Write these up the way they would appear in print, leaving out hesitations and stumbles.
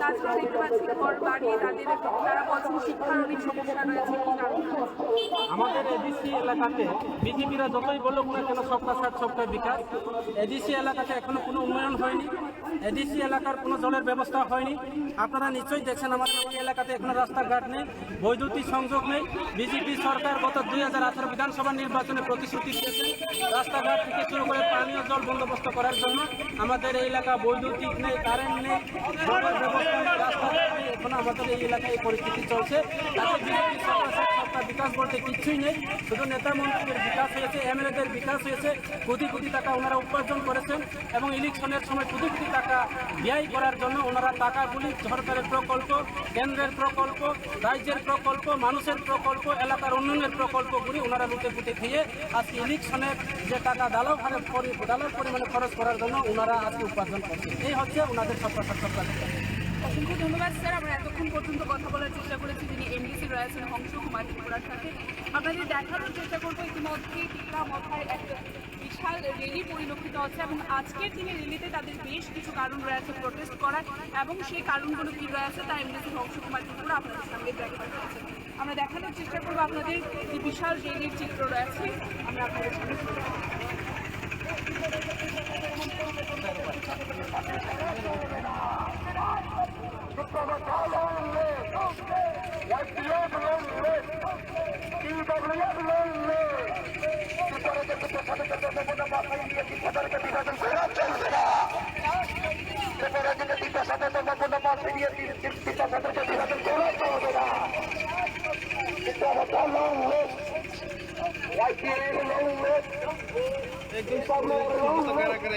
তাছাড়া দেখতে পাচ্ছি ঘর বাড়ি তারা বলছেন শিক্ষার অনেক সমস্যা রয়েছে। কি কারণ? আমাদের এডিসি এলাকাতে বিজেপিরা যতই বলুক না কেন সবকা সাথ সবকা বিকাশ, এডিসি এলাকাতে এখনো কোনো উন্নয়ন হয়নি। এডিসি এলাকার কোনো জলের ব্যবস্থা হয়নি। আপনারা নিশ্চয়ই দেখছেন আমাদের এই এলাকাতে এখনো রাস্তাঘাট নেই, বৈদ্যুতিক সংযোগ নেই। বিজেপি সরকার গত 2018 বিধানসভা নির্বাচনে প্রতিশ্রুতি দিয়েছে রাস্তাঘাট থেকে শুরু করে পানীয় জল বন্দোবস্ত করার জন্য। আমাদের এই এলাকা বৈদ্যুতিক নেই, কারেন্ট নেই, জলের ব্যবস্থা নেই, রাস্তাঘাট নেই। এখন আমাদের এই এলাকায় এই পরিস্থিতি চলছে। তাতে বিজেপি সরকার বিকাশ বলতে কিচ্ছুই নেই। শুধু নেতা মন্ত্রীদের বিকাশ হয়েছে, এমএলএদের বিকাশ হয়েছে। কোটি কোটি টাকা ওনারা উপার্জন করেছেন এবং ইলেকশনের সময় কোটি কোটি টাকা ব্যয় করার জন্য ওনারা টাকাগুলি সরকারের প্রকল্প, কেন্দ্রের প্রকল্প, রাজ্যের প্রকল্প, মানুষের প্রকল্প, এলাকার উন্নয়নের প্রকল্পগুলি ওনারা লুটে পুটে খেয়ে আজকে ইলেকশনের যে টাকা ডালার পরিমাণে খরচ করার জন্য ওনারা আজকে উপার্জন করছে। এই হচ্ছে ওনাদের সরকার। অসংখ্য ধন্যবাদ স্যার। আমরা এতক্ষণ পর্যন্ত কথা বলার চেষ্টা করেছি যিনি এমডিসি রয়েছেন হংস কুমার ত্রিপুরার সাথে। আপনাদের দেখানোর চেষ্টা করবো ইতিমধ্যেই ত্রিপুরা মাথায় একটা বিশাল র্যালি পরিলক্ষিত হচ্ছে এবং আজকের দিনে র্যালিতে তাদের বেশ কিছু কারণ রয়েছে প্রোটেস্ট করার, এবং সেই কারণগুলো কী রয়েছে তা এমডিসি হংস কুমার ত্রিপুরা আপনাদের সঙ্গে দেখা করেছে। আমরা দেখানোর চেষ্টা করবো আপনাদের যে বিশাল র্যালির চিত্র রয়েছে আমরা আপনাদের সামনে তুলে ধরবো।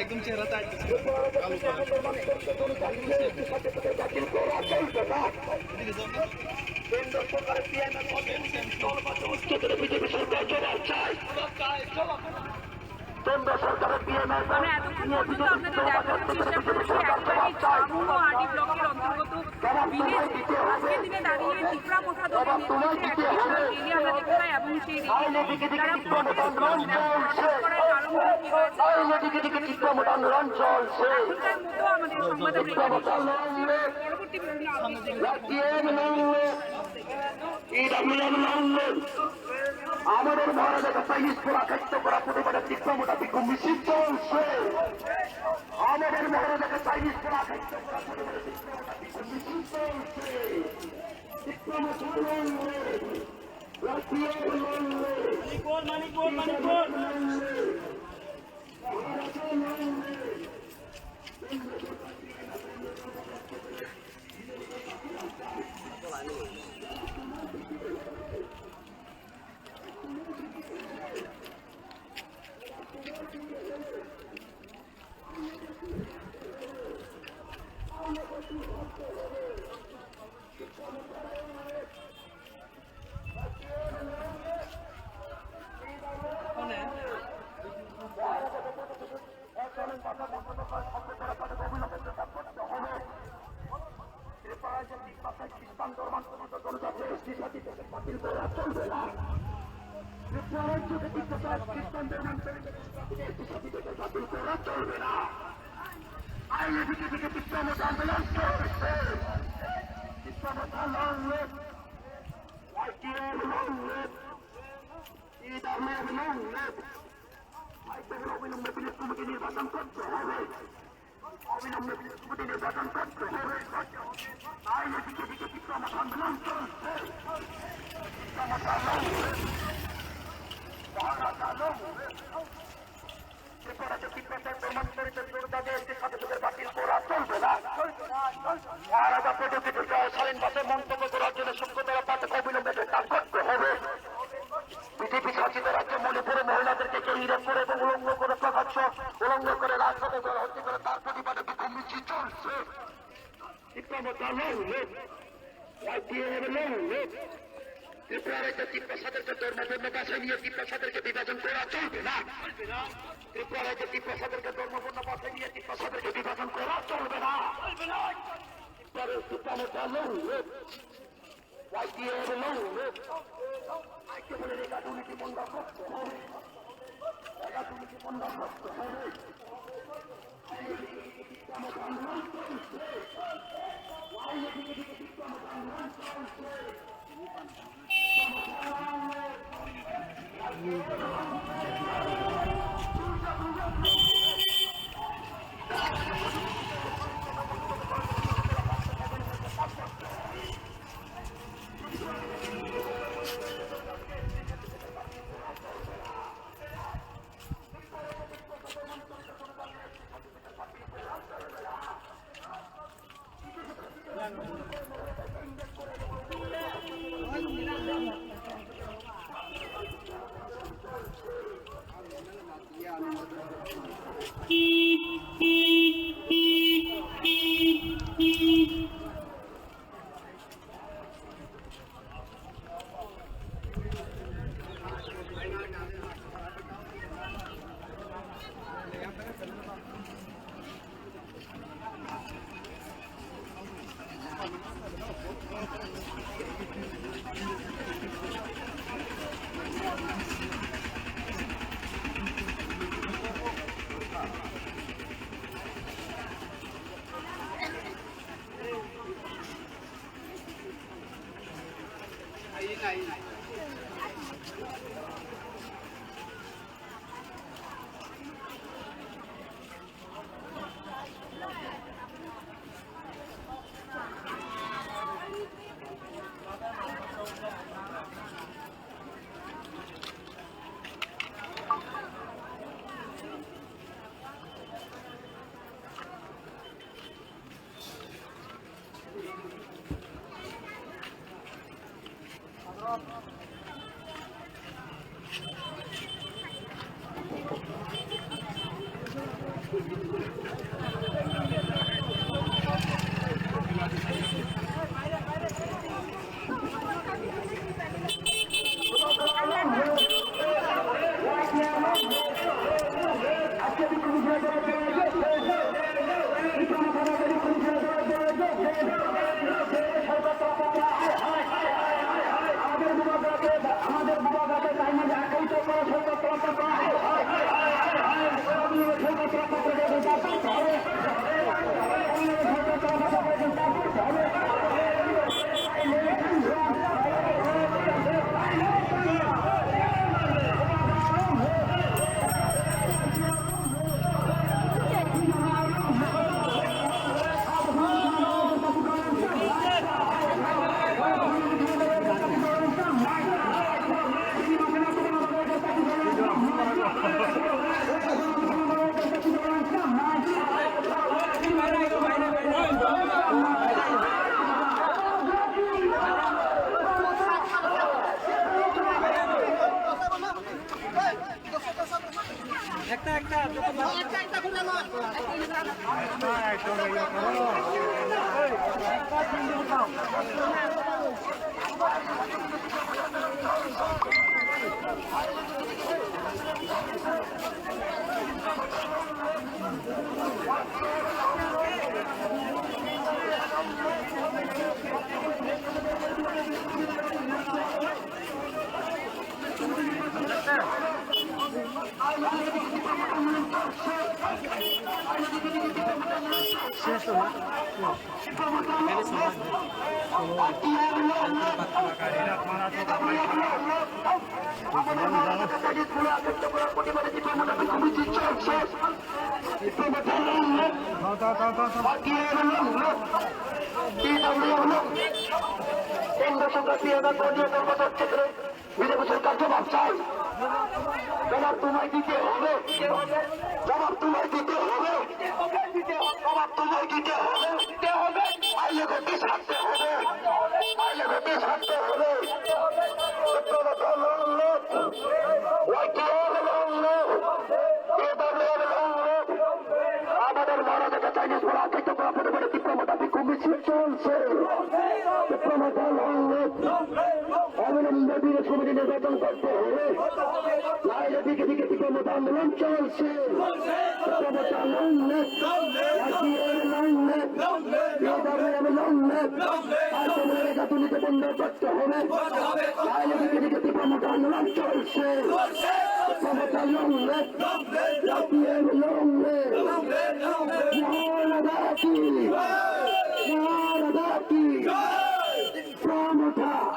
একদম চেহারা তাই কেন্দ্র সরকারের আমরা এতক্ষণ পর্যন্ত আপনাদের দেখানোর চেষ্টা করেছি একবারই ঝামুন ও আরডি ব্লকের অন্তর্গত ভিলেজ আজকের দিনে দাঁড়িয়ে ত্রিপুরা মোথা দলের নেতৃত্বে একটা বিশাল র্যালি আমরা দেখতে পাই এবং সেই র্যালি তারা প্রোটেস্ট করার কারণগুলো কি রয়েছে এখনকার মতো আমাদের সংবাদ পরবর্তী আমাদের মহারাজা চাইনিজ করা খাদ্য করা প্রতিবাদে তীব্রমোটা বিক্ষোভ মিছিল চলছে। আমাদের মহারাজাকে চাইনিজ করা খাদ্য করা প্রতিবাদে তীব্রমোটা বিক্ষোভ মিছিল চলছে। নির্বাচন করতে হবে, অবিলম্বে নির্বাচন করতে হবে। আইনে দিকে দিকে বিক্রমক আন্দোলন চলছে। বাতিল করা চলবে না। মহারাজা প্রযুক্তি স্বাধীন ভাবে মন্তব্য করার জন্য সভ্যতারা তাতে অবিলম্বে কাজ করতে হবে। বিজেপি শাসিত রাজ্যে মণিপুরে মহিলাদেরকে কেন্দ্র করে এবং উলঙ্গ করে প্রকাশ্য উলঙ্গ করে রাজপথে হত্যা করে তার প্রতিবাদে বিক্ষোভ মিছিল চলছে। ত্রিপুরার একটা ত্রিপ্রসাদেরকে ধর্মপূর্ণ ভাষায় নিয়ে ত্রিপ্রসাদেরকে বিভাজন করা চলবে না। ত্রিপুরার একটা ত্রিপ্রসাদেরকে ধর্মপূর্ণ ভাষায় নিয়ে ত্রিপ্রসাদেরকে বিভাজন করা চলবে না। দুর্নীতি বন্ধ করতে হবে, দুর্নীতি বন্ধ করতে হবে। কেন্দ্র সরকার 2000 কোটি টাকা ক্ষেত্রে বিজেপি সরকার জবাব চাই। জবাব তোমায় দিতে হবে, জবাব তোমায় দিতে হবে, জবাব তোমায় দিতে হবে। আইলে বেশ হাঁটতে হবে, আইলে বেশ হাঁটতে হবে। আমাদের মহারাজাকে চাইনিজ বলা অতিরিক্ত করা পরিবারের তীব্রতা বিক্ষোভ মিছিল চলছে। অবিলম্বে বিরোধ কমিটি নির্বাচন করতে হবে, নাইলে দিকে দিকে তীব্রতা আন্দোলন চলছে। তুলিতে বন্ধ করতে হবে, নাইলে দিকে দিকে তীব্রতা আন্দোলন চলছে। From উঠা